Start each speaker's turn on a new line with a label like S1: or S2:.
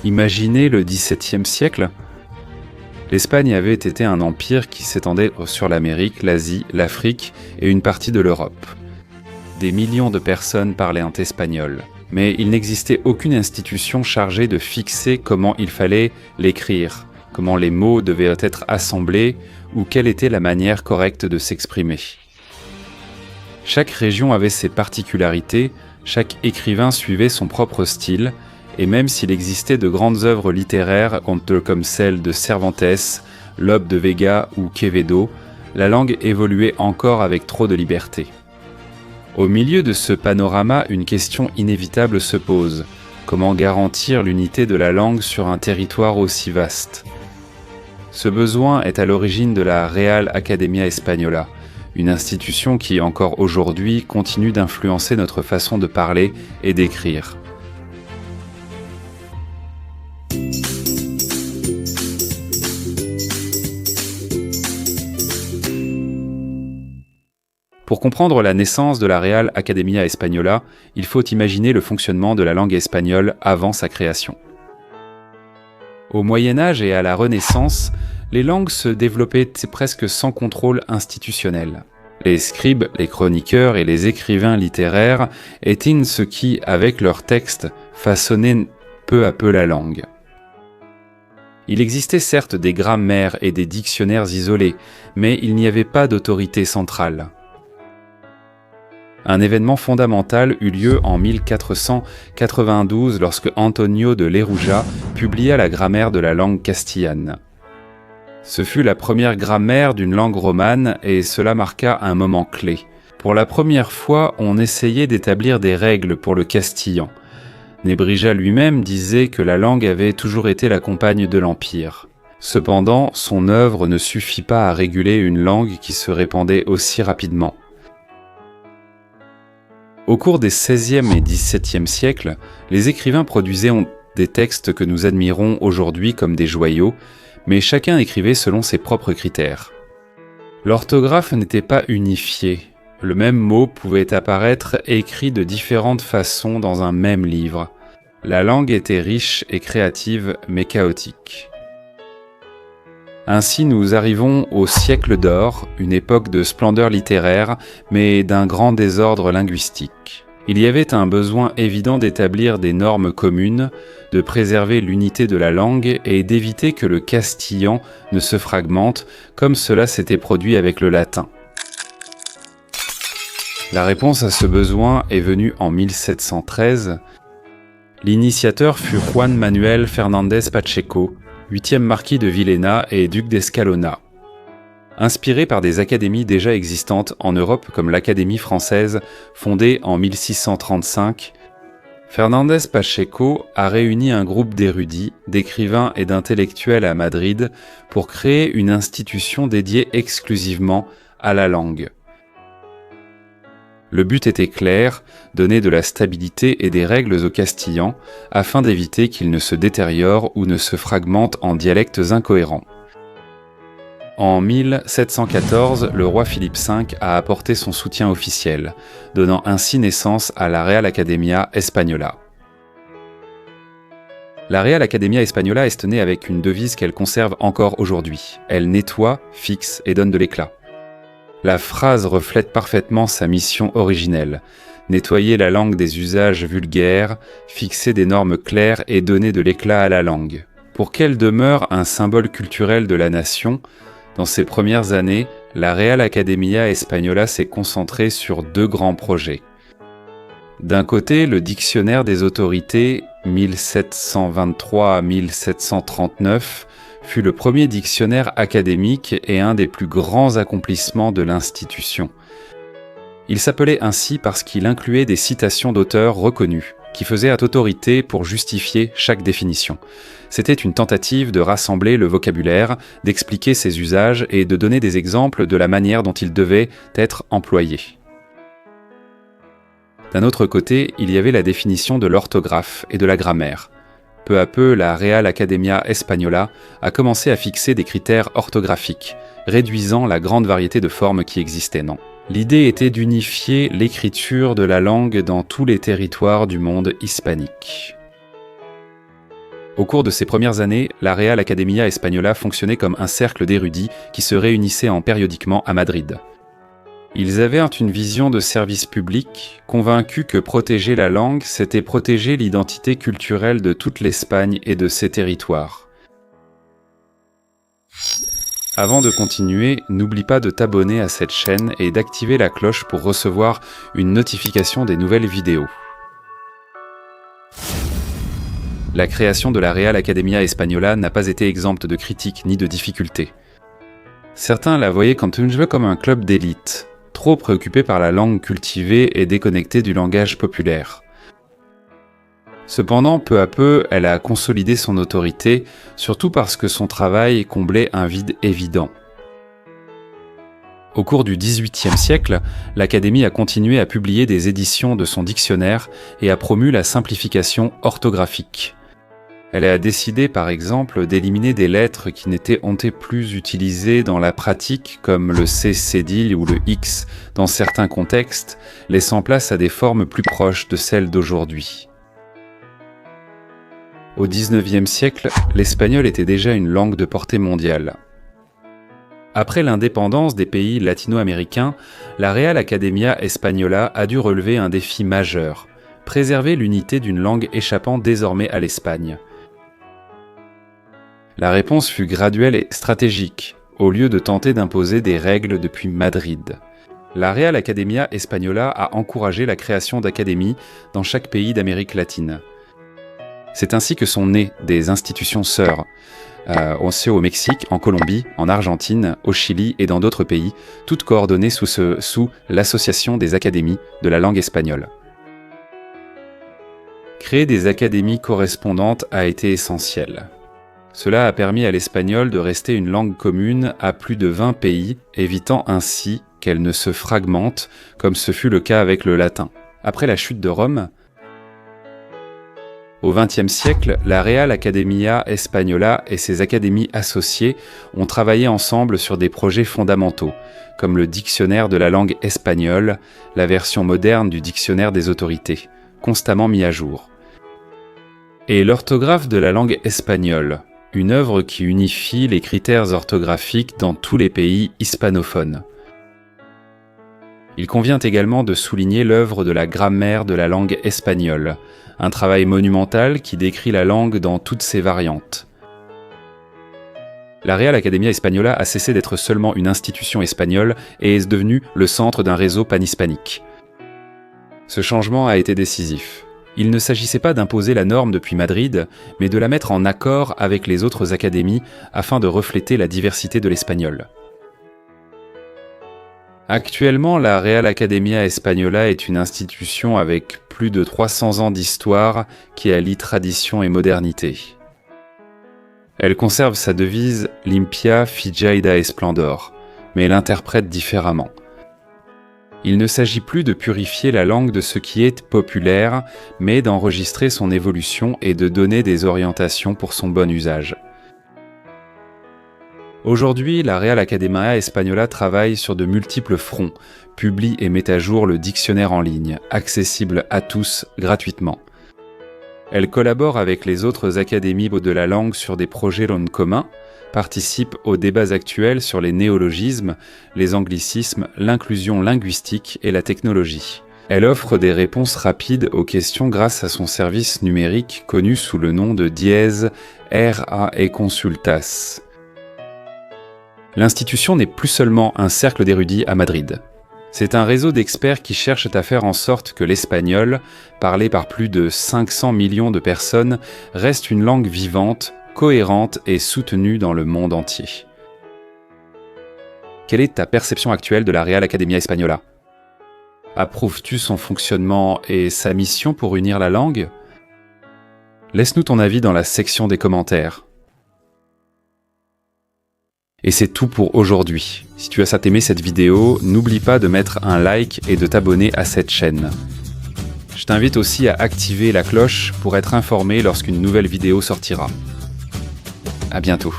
S1: Imaginez le XVIIe siècle. L'Espagne avait été un empire qui s'étendait sur l'Amérique, l'Asie, l'Afrique et une partie de l'Europe. Des millions de personnes parlaient en espagnol, mais il n'existait aucune institution chargée de fixer comment il fallait l'écrire, comment les mots devaient être assemblés ou quelle était la manière correcte de s'exprimer. Chaque région avait ses particularités, chaque écrivain suivait son propre style, et même s'il existait de grandes œuvres littéraires comme celles de Cervantes, Lope de Vega ou Quevedo, la langue évoluait encore avec trop de liberté. Au milieu de ce panorama, une question inévitable se pose. Comment garantir l'unité de la langue sur un territoire aussi vaste ? Ce besoin est à l'origine de la Real Academia Española, une institution qui, encore aujourd'hui, continue d'influencer notre façon de parler et d'écrire. Pour comprendre la naissance de la Real Academia Española, il faut imaginer le fonctionnement de la langue espagnole avant sa création. Au Moyen-Âge et à la Renaissance, les langues se développaient presque sans contrôle institutionnel. Les scribes, les chroniqueurs et les écrivains littéraires étaient ceux qui, avec leurs textes, façonnaient peu à peu la langue. Il existait certes des grammaires et des dictionnaires isolés, mais il n'y avait pas d'autorité centrale. Un événement fondamental eut lieu en 1492 lorsque Antonio de Leruja publia la grammaire de la langue castillane. Ce fut la première grammaire d'une langue romane et cela marqua un moment clé. Pour la première fois, on essayait d'établir des règles pour le castillan. Nebrija lui-même disait que la langue avait toujours été la compagne de l'Empire. Cependant, son œuvre ne suffit pas à réguler une langue qui se répandait aussi rapidement. Au cours des XVIe et XVIIe siècles, les écrivains produisaient des textes que nous admirons aujourd'hui comme des joyaux, mais chacun écrivait selon ses propres critères. L'orthographe n'était pas unifiée. Le même mot pouvait apparaître écrit de différentes façons dans un même livre. La langue était riche et créative, mais chaotique. Ainsi, nous arrivons au siècle d'or, une époque de splendeur littéraire, mais d'un grand désordre linguistique. Il y avait un besoin évident d'établir des normes communes, de préserver l'unité de la langue et d'éviter que le castillan ne se fragmente, comme cela s'était produit avec le latin. La réponse à ce besoin est venue en 1713. L'initiateur fut Juan Manuel Fernández Pacheco, 8e marquis de Villena et duc d'Escalona. Inspiré par des académies déjà existantes en Europe comme l'Académie française, fondée en 1635, Fernández Pacheco a réuni un groupe d'érudits, d'écrivains et d'intellectuels à Madrid pour créer une institution dédiée exclusivement à la langue. Le but était clair, donner de la stabilité et des règles aux Castillans afin d'éviter qu'ils ne se détériorent ou ne se fragmentent en dialectes incohérents. En 1714, le roi Philippe V a apporté son soutien officiel, donnant ainsi naissance à la Real Academia Española. La Real Academia Española est née avec une devise qu'elle conserve encore aujourd'hui. Elle nettoie, fixe et donne de l'éclat. La phrase reflète parfaitement sa mission originelle, nettoyer la langue des usages vulgaires, fixer des normes claires et donner de l'éclat à la langue. Pour qu'elle demeure un symbole culturel de la nation, dans ses premières années, la Real Academia Española s'est concentrée sur deux grands projets. D'un côté, le dictionnaire des autorités 1723 à 1739 fut le premier dictionnaire académique et un des plus grands accomplissements de l'institution. Il s'appelait ainsi parce qu'il incluait des citations d'auteurs reconnus, qui faisaient autorité pour justifier chaque définition. C'était une tentative de rassembler le vocabulaire, d'expliquer ses usages et de donner des exemples de la manière dont ils devaient être employés. D'un autre côté, il y avait la définition de l'orthographe et de la grammaire. Peu à peu, la Real Academia Española a commencé à fixer des critères orthographiques, réduisant la grande variété de formes qui existaient. L'idée était d'unifier l'écriture de la langue dans tous les territoires du monde hispanique. Au cours de ces premières années, la Real Academia Española fonctionnait comme un cercle d'érudits qui se réunissaient périodiquement à Madrid. Ils avaient une vision de service public, convaincus que protéger la langue, c'était protéger l'identité culturelle de toute l'Espagne et de ses territoires. Avant de continuer, n'oublie pas de t'abonner à cette chaîne et d'activer la cloche pour recevoir une notification des nouvelles vidéos. La création de la Real Academia Española n'a pas été exempte de critiques ni de difficultés. Certains la voyaient comme un club d'élite, trop préoccupé par la langue cultivée et déconnecté du langage populaire. Cependant, peu à peu, elle a consolidé son autorité, surtout parce que son travail comblait un vide évident. Au cours du XVIIIe siècle, l'Académie a continué à publier des éditions de son dictionnaire et a promu la simplification orthographique. Elle a décidé, par exemple, d'éliminer des lettres qui n'étaient plus utilisées dans la pratique, comme le C cédille ou le X dans certains contextes, laissant place à des formes plus proches de celles d'aujourd'hui. Au XIXe siècle, l'espagnol était déjà une langue de portée mondiale. Après l'indépendance des pays latino-américains, la Real Academia Española a dû relever un défi majeur, préserver l'unité d'une langue échappant désormais à l'Espagne. La réponse fut graduelle et stratégique, au lieu de tenter d'imposer des règles depuis Madrid. La Real Academia Española a encouragé la création d'académies dans chaque pays d'Amérique latine. C'est ainsi que sont nées des institutions sœurs, au Mexique, en Colombie, en Argentine, au Chili et dans d'autres pays, toutes coordonnées sous l'Association des académies de la langue espagnole. Créer des académies correspondantes a été essentiel. Cela a permis à l'espagnol de rester une langue commune à plus de 20 pays, évitant ainsi qu'elle ne se fragmente, comme ce fut le cas avec le latin. Après la chute de Rome, au XXe siècle, la Real Academia Española et ses académies associées ont travaillé ensemble sur des projets fondamentaux, comme le dictionnaire de la langue espagnole, la version moderne du dictionnaire des autorités, constamment mis à jour. Et l'orthographe de la langue espagnole, une œuvre qui unifie les critères orthographiques dans tous les pays hispanophones. Il convient également de souligner l'œuvre de la grammaire de la langue espagnole, un travail monumental qui décrit la langue dans toutes ses variantes. La Real Academia Española a cessé d'être seulement une institution espagnole et est devenue le centre d'un réseau panhispanique. Ce changement a été décisif. Il ne s'agissait pas d'imposer la norme depuis Madrid, mais de la mettre en accord avec les autres académies afin de refléter la diversité de l'espagnol. Actuellement, la Real Academia Española est une institution avec plus de 300 ans d'histoire qui allie tradition et modernité. Elle conserve sa devise « Limpia, Fijaida et Splendor », mais l'interprète différemment. Il ne s'agit plus de purifier la langue de ce qui est populaire, mais d'enregistrer son évolution et de donner des orientations pour son bon usage. Aujourd'hui, la Real Academia Española travaille sur de multiples fronts, publie et met à jour le dictionnaire en ligne, accessible à tous gratuitement. Elle collabore avec les autres académies de la langue sur des projets communs, participe aux débats actuels sur les néologismes, les anglicismes, l'inclusion linguistique et la technologie. Elle offre des réponses rapides aux questions grâce à son service numérique connu sous le nom de Diez RAE Consultas. L'institution n'est plus seulement un cercle d'érudits à Madrid. C'est un réseau d'experts qui cherchent à faire en sorte que l'espagnol, parlé par plus de 500 millions de personnes, reste une langue vivante, cohérente et soutenue dans le monde entier. Quelle est ta perception actuelle de la Real Academia Española ? Approuves-tu son fonctionnement et sa mission pour unir la langue ? Laisse-nous ton avis dans la section des commentaires. Et c'est tout pour aujourd'hui. Si tu as aimé cette vidéo, n'oublie pas de mettre un like et de t'abonner à cette chaîne. Je t'invite aussi à activer la cloche pour être informé lorsqu'une nouvelle vidéo sortira. À bientôt.